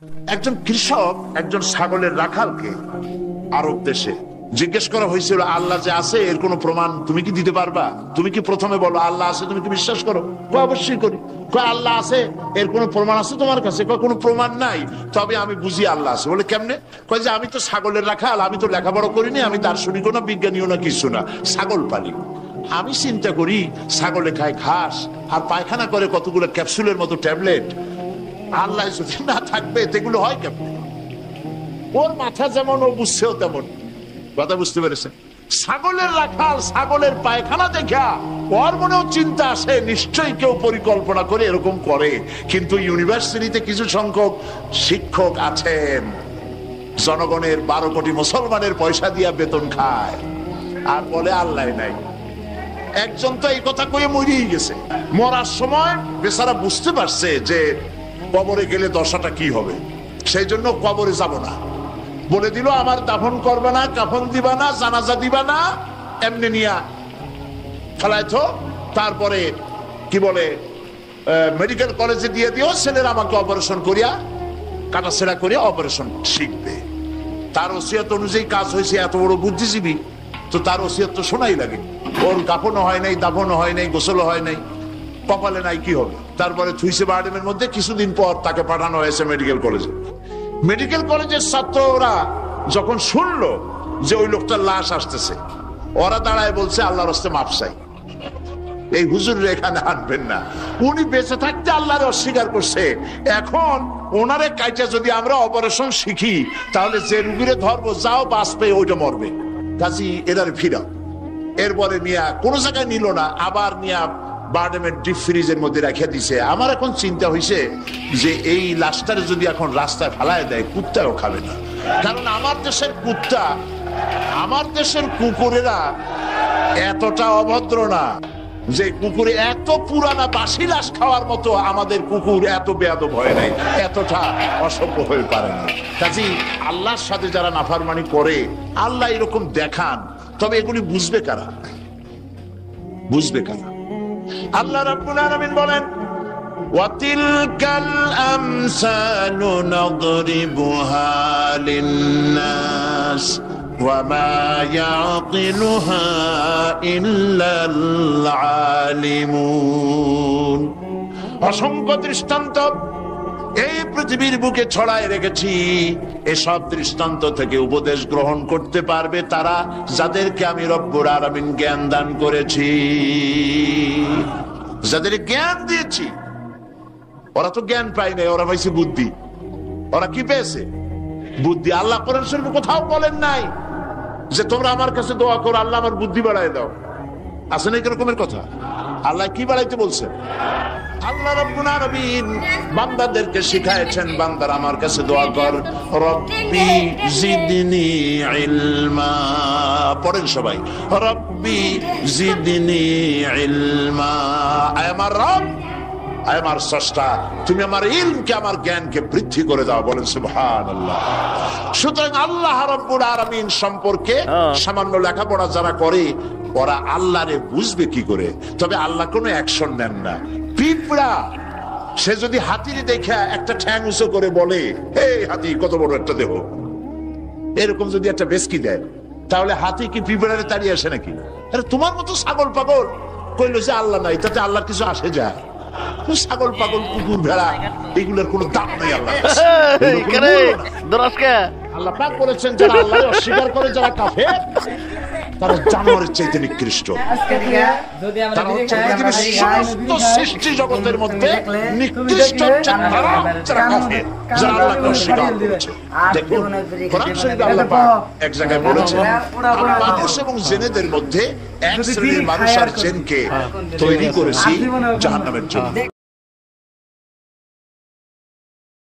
একজন কৃষক একজন ছাগলের রাখালকে আরব দেশে জিজ্ঞেস করা হয়েছিল, আল্লাহ যে আছে এর কোনো প্রমাণ তুমি কি দিতে পারবা? তুমি কি প্রথমে বলো আল্লাহ আছে, তুমি কি বিশ্বাস করো? অবশ্যই করি। আল্লাহ আছে এর কোনো প্রমাণ আছে তোমার কাছে? কোনো প্রমাণ নাই, তবে আমি বুঝি আল্লাহ আছে। বলে কেমনে? কয় যে আমি তো ছাগলের রাখাল, আমি তো লেখাপড়া করিনি, আমি দার্শনিকও না বিজ্ঞানীও না কিছু না, ছাগল পালি। আমি চিন্তা করি ছাগলে খায় ঘাস আর পায়খানা করে কতগুলো ক্যাপসুলের মতো ট্যাবলেট, আল্লাহ যদি না থাকবে এগুলো হয় কেমন? ওর মাথা যেমন ও বুঝছেও তেমন। কথা বুঝতে পেরেছেন? ছাগলের রাখাল ছাগলের পায়খানা দেখা ওর মনেও চিন্তা আসে, নিশ্চয়ই কেউ পরিকল্পনা করে এরকম করে। কিন্তু ইউনিভার্সিটিতে কিছু সংখ্যক শিক্ষক আছেন জনগণের 12 কোটি মুসলমানের পয়সা দিয়া বেতন খায় আর বলে আল্লাহ নাই। একজন তো এই কথা কয়ে মরিয়ে গেছে। মরার সময় বেচারা বুঝতে পারছে যে কবরে গেলে দশাটা কি হবে, সেই জন্য কবরে যাব না। বলে দিল আমার দাফন করবে না, কাফন দিবা না, জানাজা দিবা না, এমনি নিয়া ফেলাইতো। তারপরে কি বলে মেডিকেল কলেজে দিয়ে দিও, ছেলেরা আমাকে অপারেশন করিয়া কাটা ছেঁড়া করিয়া অপারেশন শিখবে। তার ওসিয়ত অনুযায়ী কাজ হয়েছে। এত বড় বুদ্ধিজীবী, তো তার ওসিয়ত তো শোনাই লাগে। ওর কাফনও হয় নাই, দাফনও হয় নাই, গোসলও হয় নাই, কপালে নাই, কি হবে? তারপরে থুইছে বার্ডেমের মধ্যে। কিছুদিন পর তাকে পাঠানো হয়েছে মেডিকেল কলেজে। মেডিকেল কলেজের ছাত্ররা যখন শুনলো যে ওই লোকটার লাশ আসতেছে, ওরা দাঁড়ায় বলছে আল্লাহর রাস্তে মাপ চাই, এই হুজুর এখানে আনবেন না। উনি বেঁচে থাকতে আল্লাহর অস্বীকার করছে। এখন ওনারে কাইটা যদি আমরা অপারেশন শিখি, তাহলে যে রুগীরে ধরবো যাও বাঁচবে ওইটা মরবে, কাজী এটারে ফিরাও। এরপরে নিয়া কোনো জায়গায় নিল না, আবার নিয়া বার্ডেমের ডিপ ফ্রিজের মধ্যে রেখে দিছে। আমার এখন চিন্তা হয়েছে যে এই লাশটারে যদি এখন রাস্তায় ফেলায় দেয়, কুত্তাও খাবে না। কারণ আমার দেশের কুত্তা, আমার দেশের কুকুরেরা এতটা অভদ্র না যে কুকুরে এত পুরানা বাসি লাশ খাওয়ার মতো আমাদের কুকুর এত বেয়াদব হয় নাই, এতটা অসভ্য হয়ে পারে না। কাজেই আল্লাহর সাথে যারা নাফরমানি করে, আল্লাহ এরকম দেখান, তবে এগুলি বুঝবে কারা? বুঝবে কারা? আল্লাহ রাব্বুল আলামিন বলেন ওয়াতিলকাল আমসালু নাদরিবুহা লিন্নাস ওয়া মা ইয়াকিলুহা ইল্লাল আলিমুন। অসংখ্য দৃষ্টান্ত এই পৃথিবীর বুকে ছড়ায় রেখেছি। এসব দৃষ্টান্ত থেকে উপদেশ গ্রহণ করতে পারবে তারা যাদেরকে আমি রব্বুল আলামিন জ্ঞান দান করেছি, যাদের জ্ঞান দিয়েছি। ওরা তো জ্ঞান পায় নাই, ওরা পাইছে বুদ্ধি। ওরা কি পেয়েছে? বুদ্ধি। আল্লাহ কোরআন শরীফে কোথাও বলেন নাই যে তোমরা আমার কাছে দোয়া করো আল্লাহ আমার বুদ্ধি বাড়ায় দাও। আছে না এরকমের কথা? আল্লাহ কি বাড়াইতে বলছে? আল্লাহ রাব্বুল আলামিন বান্দাদেরকে শিখায়েছেন, বান্দারা আমার কাছে দোয়া কর, রব্বি জিদনি ইলমা। পড়েন সবাই, রব্বি জিদনি ইলমা। আয় আমার রব, আয় আমার স্রষ্টা, তুমি আমার ইলমকে, আমার জ্ঞানকে বৃদ্ধি করে দাও। বলেন সুবহানাল্লাহ। সুতরাং আল্লাহ রাব্বুল আলামিন সম্পর্কে সামান্য লেখাপড়া যারা করে, ওরা আল্লাহরে বুঝবে কি করে? তবে আল্লাহ কোনো অ্যাকশন নেন না। পিঁপড়া সে যদি হাতির দেখে একটা ঠ্যাং উঁচু করে বলে, এই হাতি কত বড় একটা দেহ, এরকম যদি একটা বেসকি দেয়, তাহলে হাতি কি পিঁপড়ারে তাড়িয়ে আসে নাকি? আরে তোমার মতো ছাগল পাগল কইলো যে আল্লাহ নাই, তাতে আল্লাহ কিছু আসে যায়? ছাগল পাগল কুকুর ভেড়া এগুলোর কোনো দাম নেই আল্লাহ। আল্লাহ পাক বলেছেন যারা আল্লাহকে অস্বীকার করে, যারা কাফের, তারা জানোয়ারের চাইতে নিকৃষ্ট। তারা হচ্ছে পৃথিবীর সমস্ত সৃষ্টি জগতের মধ্যে নিকৃষ্ট যারা কাফের, যারা আল্লাহকে অস্বীকার করেছে। দেখুন কোরআন শরীফে আল্লাহ পাক এক জায়গায় বলেছেন, মানুষ এবং জিনেদের মধ্যে এক শ্রেণীর মানুষ আর জিনকে তৈরি করেছি জাহান্নামের জন্য।